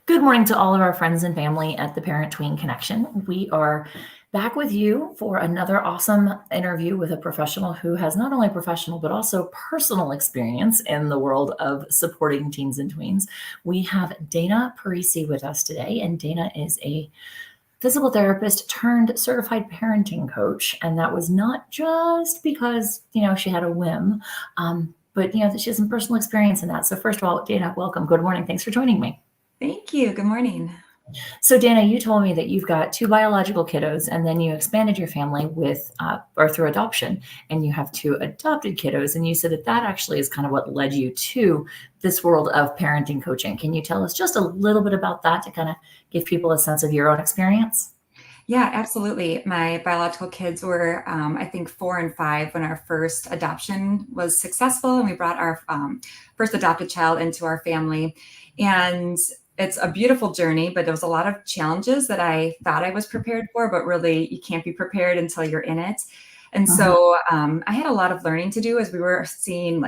Good morning to all of our friends and family at the Parent Tween Connection. We are back with you for another awesome interview with a professional who has not only professional but also personal experience in the world of supporting teens and tweens. We have Dana Parisi with us today, and Dana is a physical therapist turned certified parenting coach. And that was not just because, she had a whim, but, that she has some personal experience in that. So first of all, Dana, welcome. Good morning. Thanks for joining me. Thank you. Good morning. So Dana, you told me that you've got two biological kiddos, and then you expanded your family with or through adoption, and you have two adopted kiddos. And you said that actually is kind of what led you to this world of parenting coaching. Can you tell us just a little bit about that to kind of give people a sense of your own experience? Yeah, absolutely. My biological kids were, I think, 4 and 5 when our first adoption was successful, and we brought our first adopted child into our family. And it's a beautiful journey, but there was a lot of challenges that I thought I was prepared for, but really you can't be prepared until you're in it. And so I had a lot of learning to do as we were seeing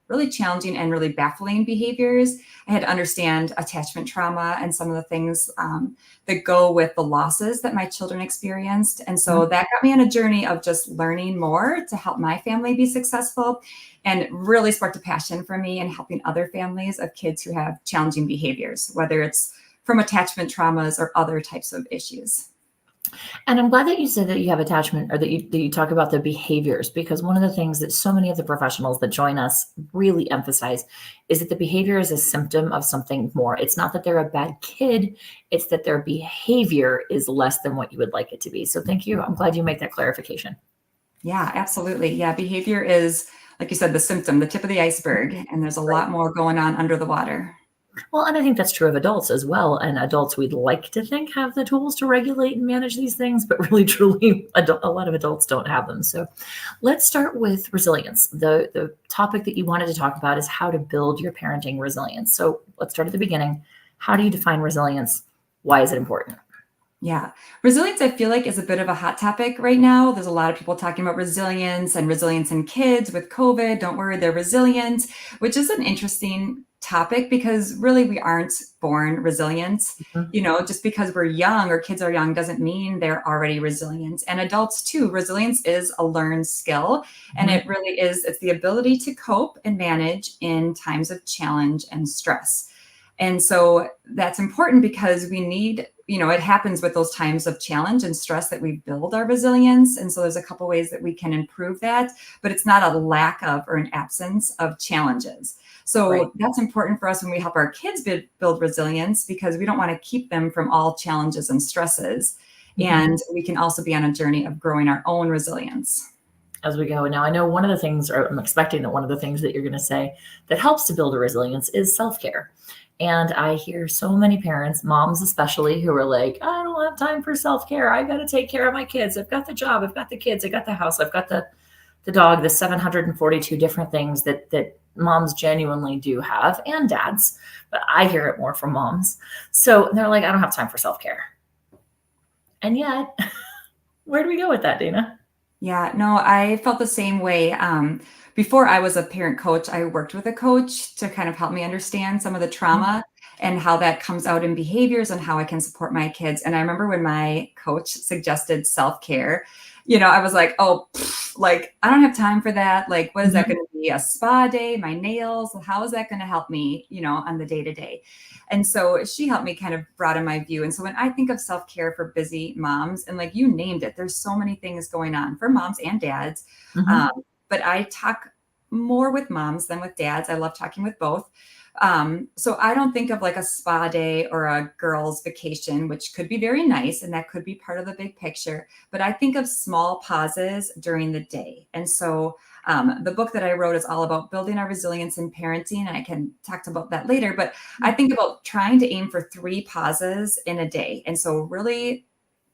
really challenging and really baffling behaviors. I had to understand attachment trauma and some of the things that go with the losses that my children experienced. And so that got me on a journey of just learning more to help my family be successful, and really sparked a passion for me in helping other families of kids who have challenging behaviors, whether it's from attachment traumas or other types of issues. And I'm glad that you said that you have attachment, or that you talk about the behaviors, because one of the things that so many of the professionals that join us really emphasize is that the behavior is a symptom of something more. It's not that they're a bad kid, it's that their behavior is less than what you would like it to be. So thank you. I'm glad you make that clarification. Yeah, absolutely. Yeah, behavior is, like you said, the symptom, the tip of the iceberg, and there's a lot more going on under the water. Well, and I think that's true of adults as well. And adults, we'd like to think, have the tools to regulate and manage these things, but really, truly, a lot of adults don't have them. So let's start with resilience. The topic that you wanted to talk about is how to build your parenting resilience. So let's start at the beginning. How do you define resilience? Why is it important? Yeah. Resilience, I feel like, is a bit of a hot topic right now. There's a lot of people talking about resilience and resilience in kids with COVID. Don't worry, they're resilient, which is an interesting topic because really we aren't born resilient. Just because we're young or kids are young doesn't mean they're already resilient. And adults too, resilience is a learned skill. And it really is, it's the ability to cope and manage in times of challenge and stress. And so that's important because we need, it happens with those times of challenge and stress that we build our resilience. And so there's a couple ways that we can improve that, but it's not a lack of or an absence of challenges. So that's important for us when we help our kids build resilience, because we don't want to keep them from all challenges and stresses. And we can also be on a journey of growing our own resilience as we go. Now, I know one of the things, or I'm expecting that one of the things that you're going to say that helps to build a resilience is self-care. And I hear so many parents, moms especially, who are like, I don't have time for self-care. I got to take care of my kids. I've got the job. I've got the kids. I got the house. I've got the dog, the 742 different things that moms genuinely do have, and dads. But I hear it more from moms. So they're like, I don't have time for self-care. And yet, where do we go with that, Dana? Yeah, no, I felt the same way. Before I was a parent coach, I worked with a coach to kind of help me understand some of the trauma and how that comes out in behaviors and how I can support my kids. And I remember when my coach suggested self-care, I was like, I don't have time for that. Like, what is that going to be? A spa day, my nails? How is that going to help me, on the day to day? And so she helped me kind of broaden my view. And so when I think of self-care for busy moms, and like you named it, there's so many things going on for moms and dads. But I talk more with moms than with dads. I love talking with both. So I don't think of like a spa day or a girls' vacation, which could be very nice, and that could be part of the big picture. But I think of small pauses during the day. And so the book that I wrote is all about building our resilience in parenting, and I can talk about that later. But I think about trying to aim for 3 pauses in a day. And so really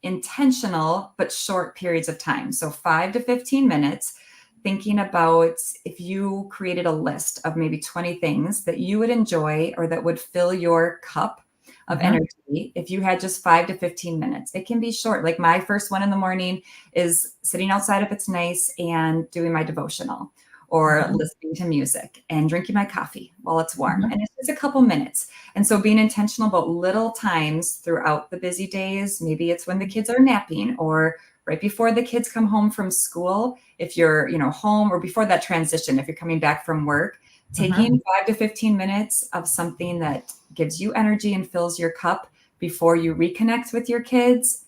intentional, but short periods of time. So 5 to 15 minutes. Thinking about if you created a list of maybe 20 things that you would enjoy or that would fill your cup of energy, if you had just 5 to 15 minutes. It can be short. Like my first one in the morning is sitting outside if it's nice and doing my devotional. or Mhm. listening to music and drinking my coffee while it's warm. Mhm. And it's just a couple minutes. And so being intentional about little times throughout the busy days, maybe it's when the kids are napping or right before the kids come home from school, if you're, home, or before that transition, if you're coming back from work, Mhm. taking 5 to 15 minutes of something that gives you energy and fills your cup before you reconnect with your kids.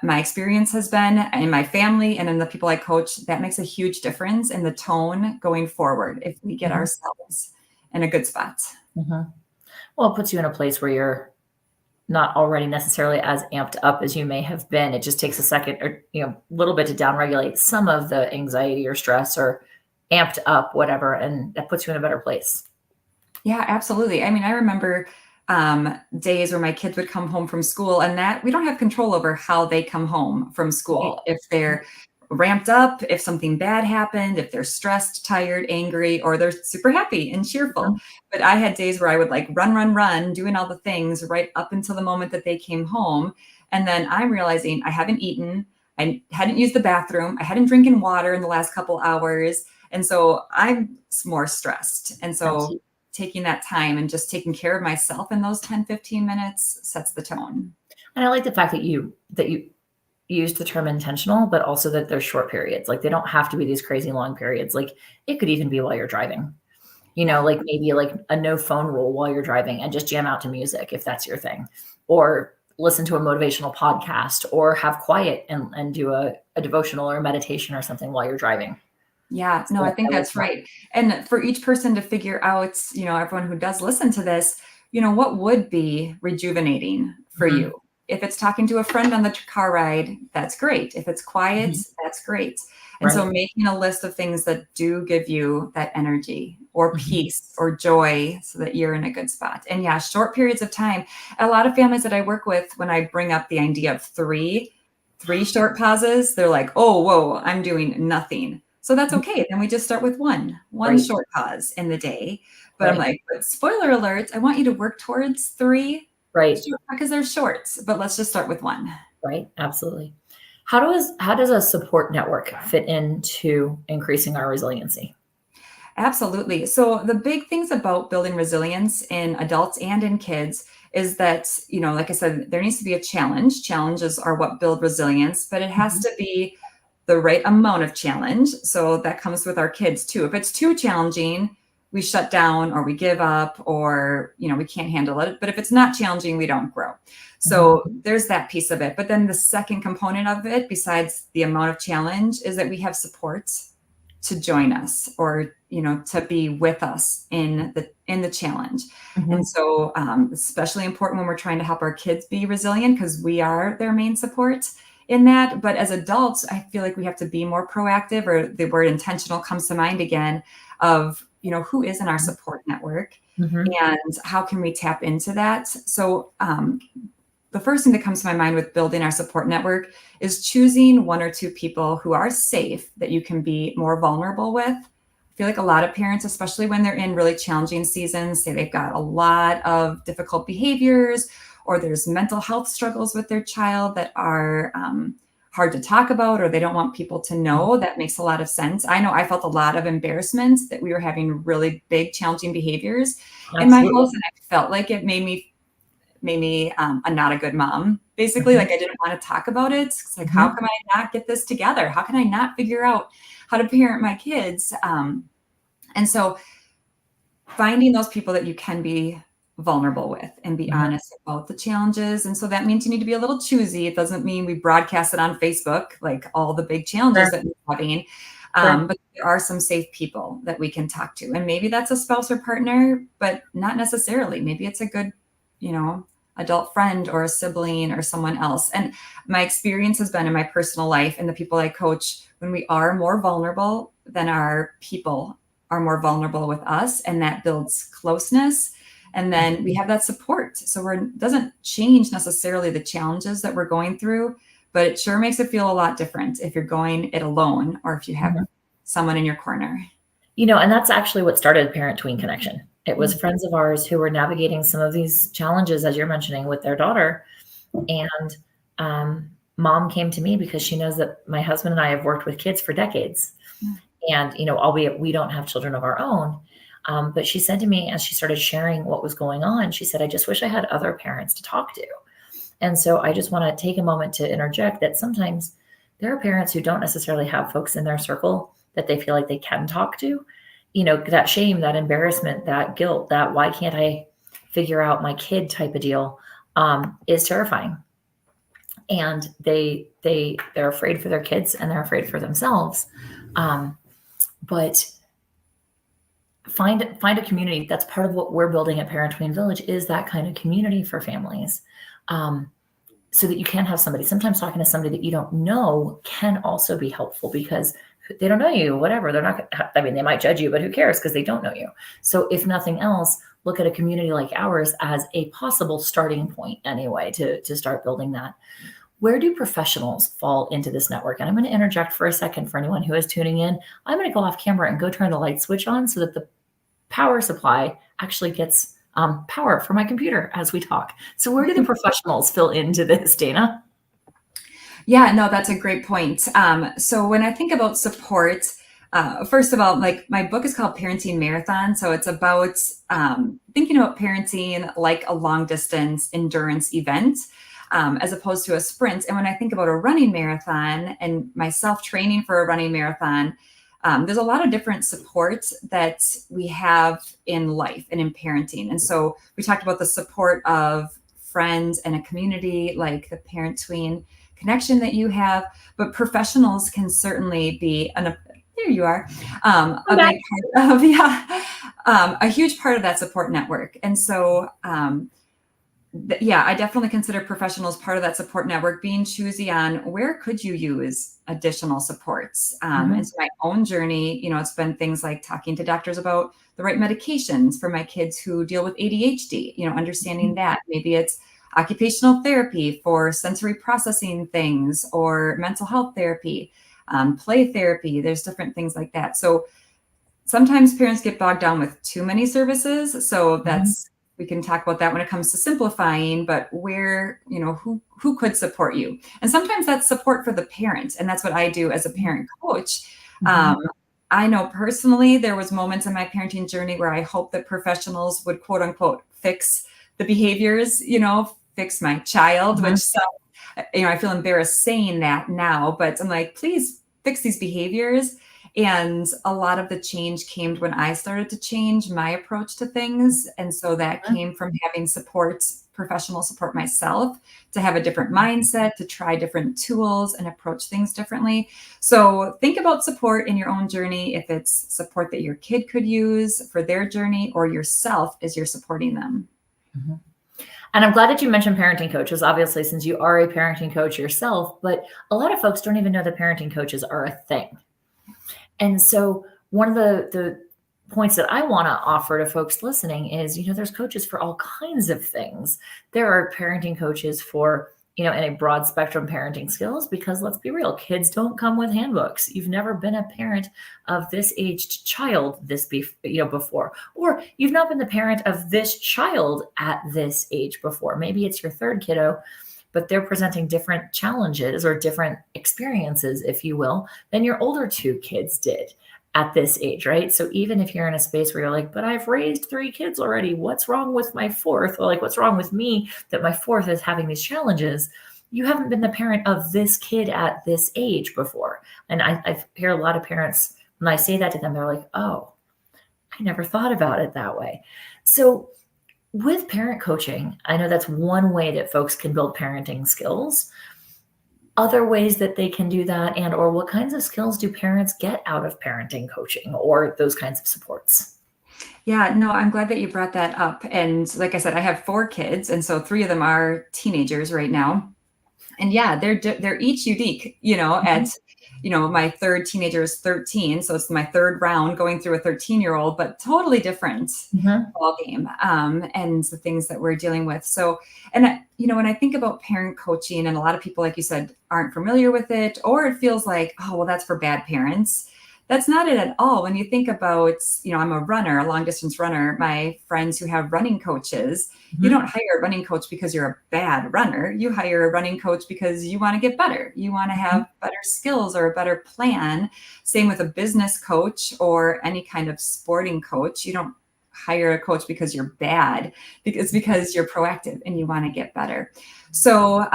My experience has been in my family and in the people I coach, that makes a huge difference in the tone going forward if we get Mhm. ourselves in a good spot. Mhm. Well, it puts you in a place where you're not already necessarily as amped up as you may have been. It just takes a second or, a little bit to downregulate some of the anxiety or stress or amped up, whatever, and that puts you in a better place. Yeah, absolutely. I mean, I remember days where my kids would come home from school, and that we don't have control over how they come home from Right. school. If they're ramped up, if something bad happened, if they're stressed, tired, angry, or they're super happy and cheerful. Mhm. But I had days where I would like run, run, run, doing all the things right up until the moment that they came home. And then I'm realizing I haven't eaten, I hadn't used the bathroom, I hadn't drinking water in the last couple hours. And so I'm more stressed. And so Absolutely. taking that time and just taking care of myself in those 10, 15 minutes sets the tone. And I like the fact that you use the term intentional, but also that there's short periods. Like they don't have to be these crazy long periods. Like it could even be while you're driving. Yeah. Like maybe like a no phone rule while you're driving and just jam out to music if that's your thing. Or listen to a motivational podcast or have quiet and do a devotional or a meditation or something while you're driving. Yeah, no, I So think I like that's that. right. And for each person to figure out, everyone who does listen to this, what would be rejuvenating for Mhm. you? If it's talking to a friend on the car ride, that's great. If it's quiet, Mhm. that's great. And so Right. making a list of things that do give you that energy or Mhm. peace or joy so that you're in a good spot. And yeah, short periods of time. A lot of families that I work with, when I bring up the idea of three short pauses, they're like, oh, whoa, I'm doing nothing. So that's Mhm. okay. Then we just start with one Right. short pause in the day. But I'm Right. like, but spoiler alert, I want you to work towards three Right. short because they're shorts, but let's just start with one. Right. Absolutely. How does a support network fit into increasing our resiliency? Absolutely. So the big things about building resilience in adults and in kids is that, like I said, there needs to be a challenge. Challenges are what build resilience, but it has Mhm. to be the right amount of challenge. So that comes with our kids too. If it's too challenging, we shut down or we give up or, we can't handle it. But if it's not challenging, we don't grow. Mhm. So there's that piece of it. But then the second component of it, besides the amount of challenge, is that we have support to join us or to be with us in the challenge. And Mhm. so especially important when we're trying to help our kids be resilient because we are their main support in that. But as adults, I feel like we have to be more proactive, or the word intentional comes to mind again, of who is in our support network Mhm. and how can we tap into that. So the first thing that comes to my mind with building our support network is choosing one or two people who are safe that you can be more vulnerable with. I feel like a lot of parents, especially when they're in really challenging seasons, say they've got a lot of difficult behaviors or there's mental health struggles with their child that are hard to talk about, or they don't want people to know. That makes a lot of sense. I know I felt a lot of embarrassment that we were having really big challenging behaviors in my Absolutely. house, and I felt like it made me a not a good mom. Basically, Mhm. like I didn't want to talk about it. It's like, how Mhm. can I not get this together? How can I not figure out how to parent my kids? And so finding those people that you can be vulnerable with and be Mhm. honest about the challenges. And so that means you need to be a little choosy. It doesn't mean we broadcast it on Facebook, like all the big challenges Sure. that we're having. Sure. But there are some safe people that we can talk to. And maybe that's a spouse or partner, but not necessarily. Maybe it's a good, you know, adult friend or a sibling or someone else. And my experience has been in my personal life and the people I coach, when we are more vulnerable than our people are more vulnerable with us, and that builds closeness. And then we have that support. So it doesn't change necessarily the challenges that we're going through, but it sure makes it feel a lot different if you're going it alone or if you have Mhm. someone in your corner. And that's actually what started Parent Tween Connection. It was friends of ours who were navigating some of these challenges, as you're mentioning, with their daughter. And mom came to me because she knows that my husband and I have worked with kids for decades. And, albeit we don't have children of our own, but she said to me as she started sharing what was going on, she said, I just wish I had other parents to talk to. And so I just want to take a moment to interject that sometimes there are parents who don't necessarily have folks in their circle that they feel like they can talk to. That shame, that embarrassment, that guilt, that why can't I figure out my kid type of deal is terrifying. And they're afraid for their kids and they're afraid for themselves. But find a community. That's part of what we're building at Parent Tween Village, is that kind of community for families. So that you can have somebody. Sometimes talking to somebody that you don't know can also be helpful because they don't know you, whatever. They're not, they might judge you, but who cares because they don't know you. So if nothing else, look at a community like ours as a possible starting point anyway, to start building that. Where do professionals fall into this network? And I'm going to interject for a second for anyone who is tuning in. I'm going to go off camera and go turn the light switch on so that the power supply actually gets power for my computer as we talk. So where do the professionals fill into this, Dana? Yeah, no, that's a great point. So when I think about support, first of all, like my book is called Parenting Marathon. So it's about thinking about parenting like a long distance endurance event, as opposed to a sprint. And when I think about a running marathon and myself training for a running marathon, there's a lot of different support that we have in life and in parenting. And so we talked about the support of friends and a community like the Parent Tween connection that you have, but professionals can certainly be there you are, a big part of, a huge part of that support network. And so, I definitely consider professionals part of that support network, being choosy on where could you use additional supports. And so my own journey, it's been things like talking to doctors about the right medications for my kids who deal with ADHD, understanding that maybe it's occupational therapy for sensory processing things, or mental health therapy, play therapy. There's different things like that. So sometimes parents get bogged down with too many services. So we can talk about that when it comes to simplifying, but where, who could support you? And sometimes that's support for the parent. And that's what I do as a parent coach. I know personally, there was moments in my parenting journey where I hope that professionals would quote unquote fix the behaviors, fix my child, which I feel embarrassed saying that now, but I'm like, please fix these behaviors. And a lot of the change came when I started to change my approach to things. And so that came from having professional support myself, to have a different mindset, to try different tools and approach things differently. So think about support in your own journey, if it's support that your kid could use for their journey, or yourself as you're supporting them. And I'm glad that you mentioned parenting coaches, obviously, since you are a parenting coach yourself, but a lot of folks don't even know that parenting coaches are a thing. And so one of the points that I want to offer to folks listening is, there's coaches for all kinds of things. There are parenting coaches for, in a broad spectrum parenting skills, because let's be real, kids don't come with handbooks. You've never been a parent of this aged child before, or you've not been the parent of this child at this age before. Maybe it's your third kiddo, but they're presenting different challenges or different experiences, if you will, than your older two kids did at this age, right? So even if you're in a space where you're like, but I've raised 3 kids already, what's wrong with my fourth? Or like, what's wrong with me that my fourth is having these challenges? You haven't been the parent of this kid at this age before. And I hear a lot of parents, when I say that to them, they're like, oh, I never thought about it that way. So with parent coaching, I know that's one way that folks can build parenting skills. Other ways that they can do that, and or what kinds of skills do parents get out of parenting coaching or those kinds of supports? Yeah, no, I'm glad that you brought that up. And like I said, I have 4 kids, and so 3 of them are teenagers right now. And yeah, they're each unique, at my third teenager is 13. So it's my third round going through a 13-year-old, but totally different ball game, and the things that we're dealing with. So, and when I think about parent coaching, and a lot of people, like you said, aren't familiar with it, or it feels like, oh, well, that's for bad parents. that's not it at all. When you think about, I'm a runner, a long distance runner, my friends who have running coaches, you Mhm. don't hire a running coach because you're a bad runner. You hire a running coach because you want to get better. You want to Mhm. have better skills or a better plan. Same with a business coach or any kind of sporting coach. You don't hire a coach because you're bad. It's because you're proactive and you want to get better. So,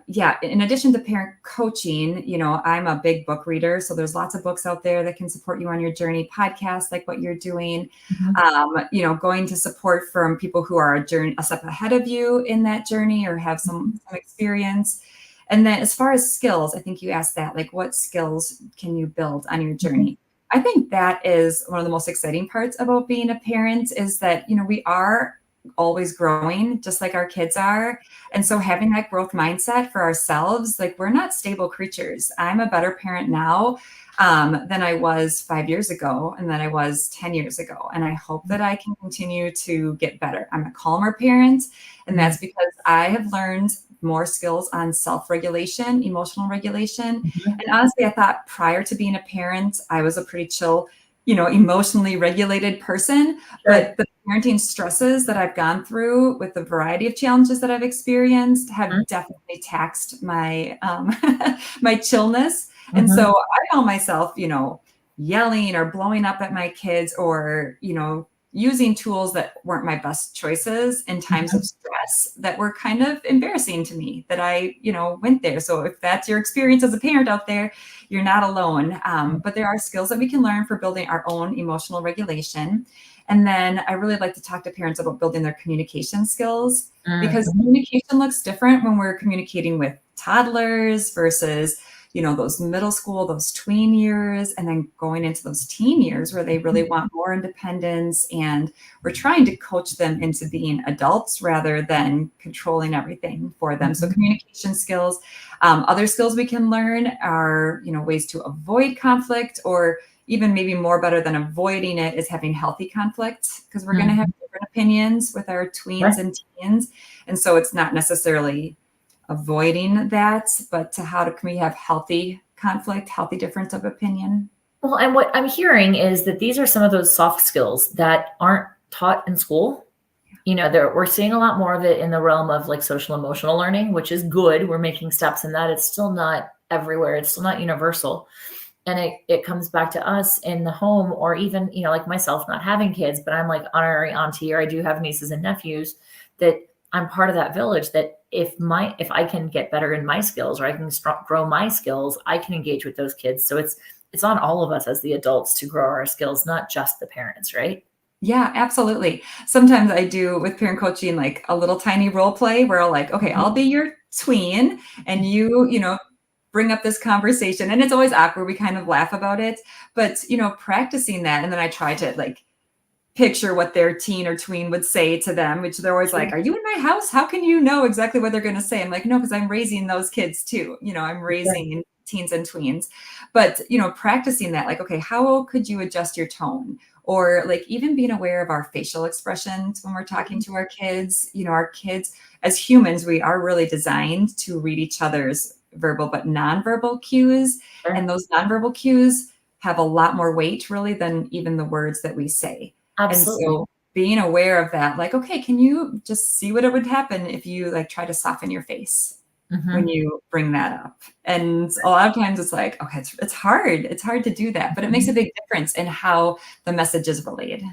yeah, in addition to parent coaching, I'm a big book reader. So there's lots of books out there that can support you on your journey, podcasts like what you're doing, Mhm. going to support from people who are a step ahead of you in that journey or have Mhm. some experience. And then as far as skills, I think you asked that, like, what skills can you build on your Mhm. journey? I think that is one of the most exciting parts about being a parent is that, we are always growing just like our kids are. And so having that growth mindset for ourselves, like we're not stable creatures. I'm a better parent now than I was 5 years ago and than I was 10 years ago. And I hope that I can continue to get better. I'm a calmer parent, and Mhm. that's because I have learned more skills on self-regulation, emotional regulation. Mhm. And honestly, I thought prior to being a parent, I was a pretty chill, emotionally regulated person. Sure. But the parenting stresses that I've gone through with the variety of challenges that I've experienced Mhm. have definitely taxed my my chillness. And Mhm. so I found myself, yelling or blowing up at my kids or, using tools that weren't my best choices in times of Mhm. stress that were kind of embarrassing to me that I, went there. So if that's your experience as a parent out there, you're not alone. But there are skills that we can learn for building our own emotional regulation. And then I really like to talk to parents about building their communication skills because Mhm. communication looks different when we're communicating with toddlers versus, those middle school, those tween years, and then going into those teen years where they really want more independence. And we're trying to coach them into being adults rather than controlling everything for them. So Mhm. communication skills. Other skills we can learn are, ways to avoid conflict, or even maybe more better than avoiding it is having healthy conflict, because we're going to have Mhm. different opinions with our tweens Right. and teens. And so it's not necessarily avoiding that, but to how can we have healthy conflict, healthy difference of opinion? Well, and what I'm hearing is that these are some of those soft skills that aren't taught in school. We're seeing a lot more of it in the realm of like social emotional learning, which is good. We're making steps in that. It's still not everywhere. It's still not universal. And it comes back to us in the home, or even, like myself not having kids, but I'm like honorary auntie, or I do have nieces and nephews, that I'm part of that village, that if I can get better in my skills, or I can grow my skills, I can engage with those kids. So it's on all of us as the adults to grow our skills, not just the parents, right? Yeah, absolutely. Sometimes I do with parent coaching, like a little tiny role play where I'll like, okay, I'll be your tween and you bring up this conversation, and it's always awkward. We kind of laugh about it, but practicing that. And then I try to like picture what their teen or tween would say to them, which they're always Sure. like, are you in my house? How can you know exactly what they're going to say? I'm like, no, because I'm raising those kids too. I'm Sure. raising teens and tweens. But, practicing that, like, okay, how could you adjust your tone? Or like even being aware of our facial expressions when we're talking to our kids. Our kids, as humans, we are really designed to read each other's verbal but nonverbal cues. Sure. And those nonverbal cues have a lot more weight really than even the words that we say. And Absolutely. so being aware of that, like, okay, can you just see what it would happen if you like try to soften your face when Hmm. you bring that up? And a lot of times it's like, okay, it's hard. It's hard to do that, but it makes a big difference in how the message is relayed.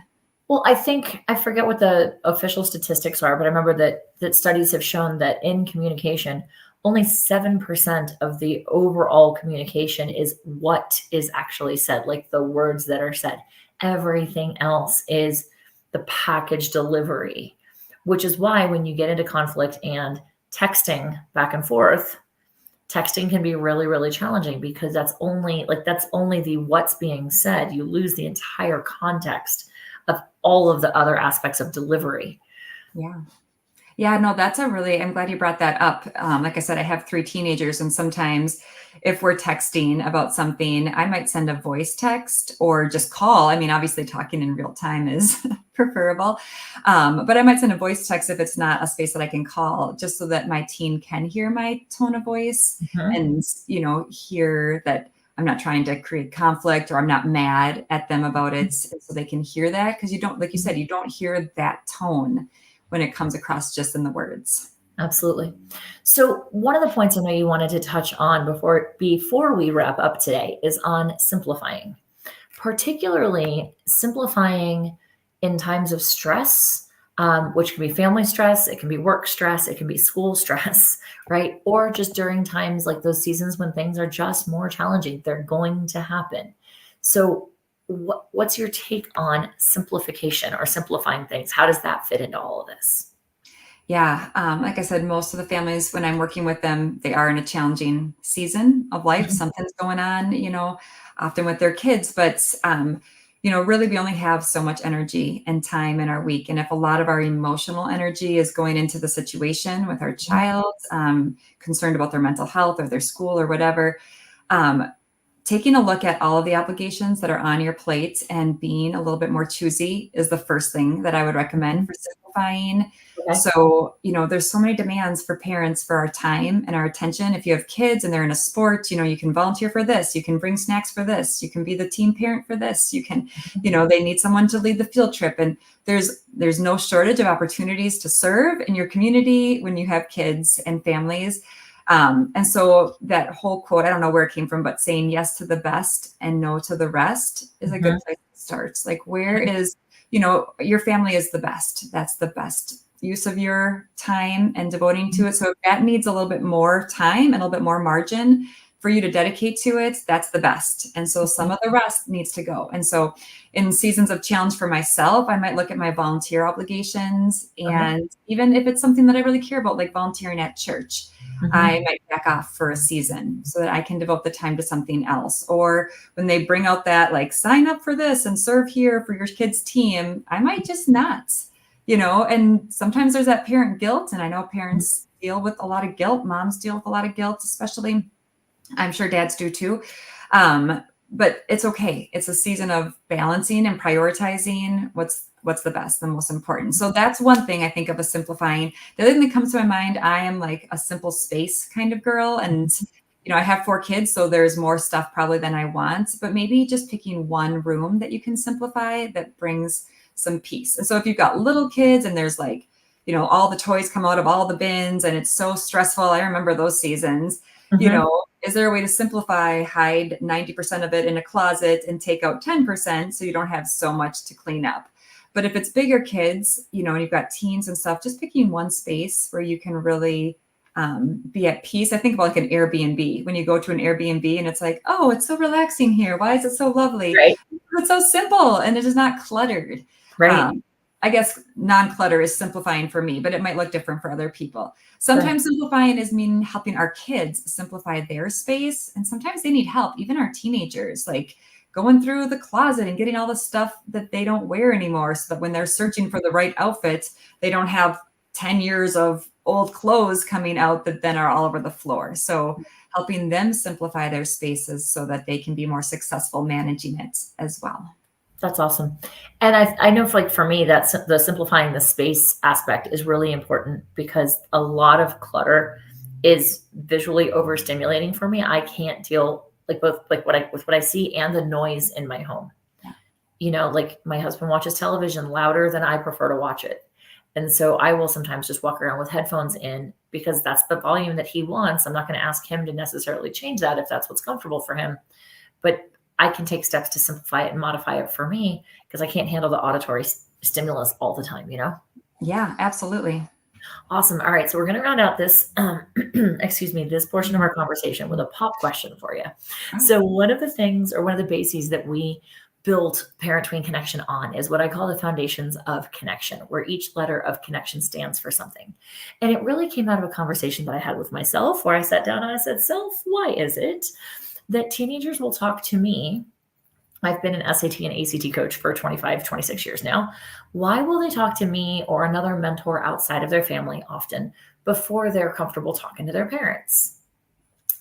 Well, I think I forget what the official statistics are, but I remember that studies have shown that in communication, only 7% of the overall communication is what is actually said, like the words that are said. Everything else is the package delivery, which is why when you get into conflict and texting back and forth, texting can be really, really challenging, because that's only the what's being said. You lose the entire context of all of the other aspects of delivery. Yeah. Yeah, no, I'm glad you brought that up. Like I said, I have three teenagers, and sometimes if we're texting about something, I might send a voice text or just call. I mean, obviously, talking in real time is preferable, but I might send a voice text if it's not a space that I can call, just so that my teen can hear my tone of voice Mhm. and, hear that I'm not trying to create conflict, or I'm not mad at them about it. So they can hear that. Cause you don't, like you said, you don't hear that tone when it comes across just in the words. Absolutely. So one of the points I know you wanted to touch on before we wrap up today is on simplifying, particularly simplifying in times of stress, which can be family stress, it can be work stress, it can be school stress, right? Or just during times like those seasons when things are just more challenging. They're going to happen. So what's your take on simplification or simplifying things? How does that fit into all of this? Yeah. Like I said, most of the families, when I'm working with them, they are in a challenging season of life. Mhm. Something's going on, often with their kids, but, really we only have so much energy and time in our week. And if a lot of our emotional energy is going into the situation with our child, concerned about their mental health or their school or whatever, um, taking a look at all of the obligations that are on your plate and being a little bit more choosy is the first thing that I would recommend Mhm. for simplifying. Okay. So, there's so many demands for parents for our time and our attention. If you have kids and they're in a sport, you can volunteer for this, you can bring snacks for this, you can be the team parent for this, you can, they need someone to lead the field trip. And there's no shortage of opportunities to serve in your community when you have kids and families. And so that whole quote, I don't know where it came from, but saying yes to the best and no to the rest is a good Mhm. place to start. Like, where is, your family is the best. That's the best use of your time and devoting to it. So if that needs a little bit more time and a little bit more margin for you to dedicate to it, that's the best. And so some of the rest needs to go. And so in seasons of challenge for myself, I might look at my volunteer obligations. Okay. And even if it's something that I really care about, like volunteering at church, Mhm. I might back off for a season so that I can devote the time to something else. Or when they bring out that like sign up for this and serve here for your kids' team, I might just not, and sometimes there's that parent guilt. And I know parents deal with a lot of guilt. Moms deal with a lot of guilt, especially. I'm sure dads do too. But it's okay. It's a season of balancing and prioritizing what's the best, the most important. So that's one thing I think of as simplifying. The other thing that comes to my mind, I am like a simple space kind of girl. And, I have 4 kids, so there's more stuff probably than I want, but maybe just picking one room that you can simplify that brings some peace. And so if you've got little kids and there's like, all the toys come out of all the bins and it's so stressful. I remember those seasons, Mhm. is there a way to simplify, hide 90% of it in a closet and take out 10% so you don't have so much to clean up? But if it's bigger kids, and you've got teens and stuff, just picking one space where you can really be at peace. I think about like an Airbnb. When you go to an Airbnb and it's like, oh, it's so relaxing here. Why is it so lovely? Right. It's so simple and it is not cluttered. Right. Um, I guess non-clutter is simplifying for me, but it might look different for other people. Sure. Sometimes simplifying is mean helping our kids simplify their space. And sometimes they need help, even our teenagers, like going through the closet and getting all the stuff that they don't wear anymore so that when they're searching for the right outfit, they don't have 10 years of old clothes coming out that then are all over the floor. So helping them simplify their spaces so that they can be more successful managing it as well. That's awesome. And I know for me, that's the simplifying the space aspect is really important because a lot of clutter is visually overstimulating for me. I can't deal like both like what I see and the noise in my home. Yeah. Like my husband watches television louder than I prefer to watch it. And so I will sometimes just walk around with headphones in because that's the volume that he wants. I'm not going to ask him to necessarily change that if that's what's comfortable for him. But I can take steps to simplify it and modify it for me because I can't handle the auditory stimulus all the time. Yeah, absolutely. Awesome. All right. So we're going to round out this, excuse me, this portion of our conversation with a pop question for you. Oh, So one of the things or one of the bases that we built Parent Tween Connection on is what I call the foundations of connection, where each letter of connection stands for something. And it really came out of a conversation that I had with myself where I sat down and I said, Self, why is it that teenagers will talk to me? I've been an SAT and ACT coach for 25, 26 years now. Why will they talk to me or another mentor outside of their family often before they're comfortable talking to their parents?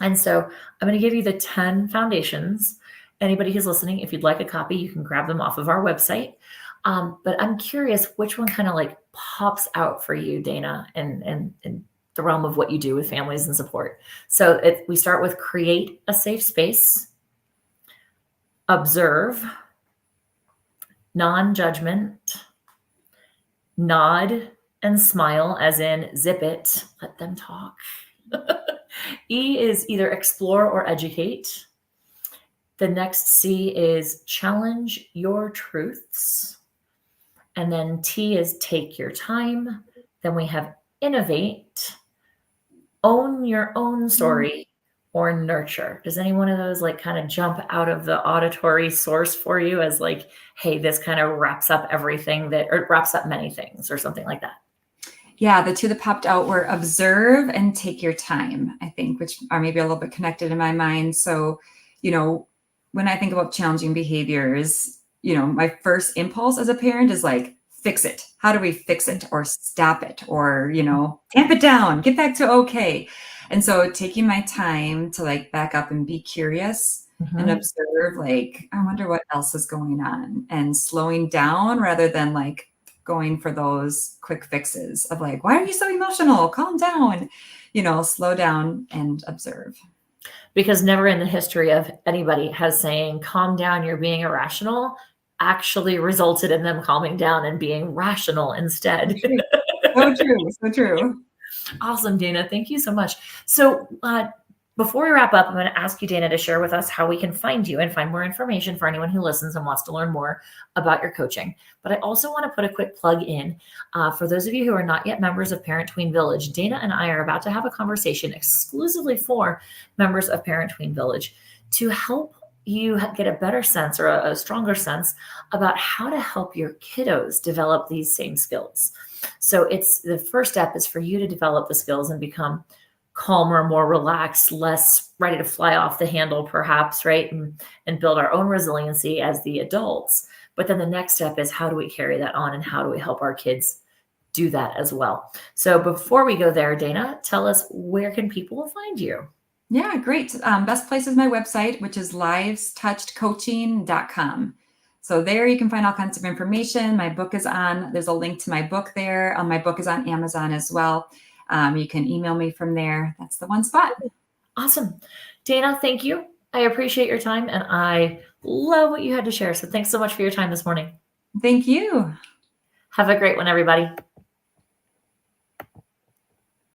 And so I'm going to give you the 10 foundations. Anybody who's listening, if you'd like a copy, you can grab them off of our website. But I'm curious which one kind of like pops out for you, Dana, and the realm of what you do with families and support. So we start with create a safe space. observe, non-judgment, nod and smile, as in zip it, let them talk. E is either explore or educate. The next C is challenge your truths. And then T is take your time. Then we have innovate, own your own story, or nurture. Does any one of those like kind of jump out of the auditory source for you as like, hey, this kind of wraps up everything that, or wraps up many things or something like that? Yeah, the two that popped out were observe and take your time, I think, which are maybe a little bit connected in my mind. So, when I think about challenging behaviors, my first impulse as a parent is like, fix it. How do we fix it or stop it or, tamp it down, get back to okay. And so taking my time to like back up and be curious and observe, like, I wonder what else is going on, and slowing down rather than like going for those quick fixes of like, why are you so emotional? Calm down, slow down and observe. Because never in the history of anybody has saying, calm down, you're being irrational, actually resulted in them calming down and being rational instead. So true. So true. Awesome, Dana. Thank you so much. So before we wrap up, I'm going to ask you, Dana, to share with us how we can find you and find more information for anyone who listens and wants to learn more about your coaching. But I also want to put a quick plug in for those of you who are not yet members of Parent Tween Village. Dana and I are about to have a conversation exclusively for members of Parent Tween Village to help you get a better sense or a stronger sense about how to help your kiddos develop these same skills. So it's the first step is for you to develop the skills and become calmer, more relaxed, less ready to fly off the handle, perhaps, right? And build our own resiliency as the adults. But then the next step is how do we carry that on and how do we help our kids do that as well? So before we go there, Dana, tell us, where can people find you? Yeah, great. Best place is my website, which is livestouchedcoaching.com. So there you can find all kinds of information. My book is there's a link to my book there. My book is on Amazon as well. You can email me from there. That's the one spot. Awesome. Dana, thank you. I appreciate your time and I love what you had to share. So thanks so much for your time this morning. Thank you. Have a great one, everybody.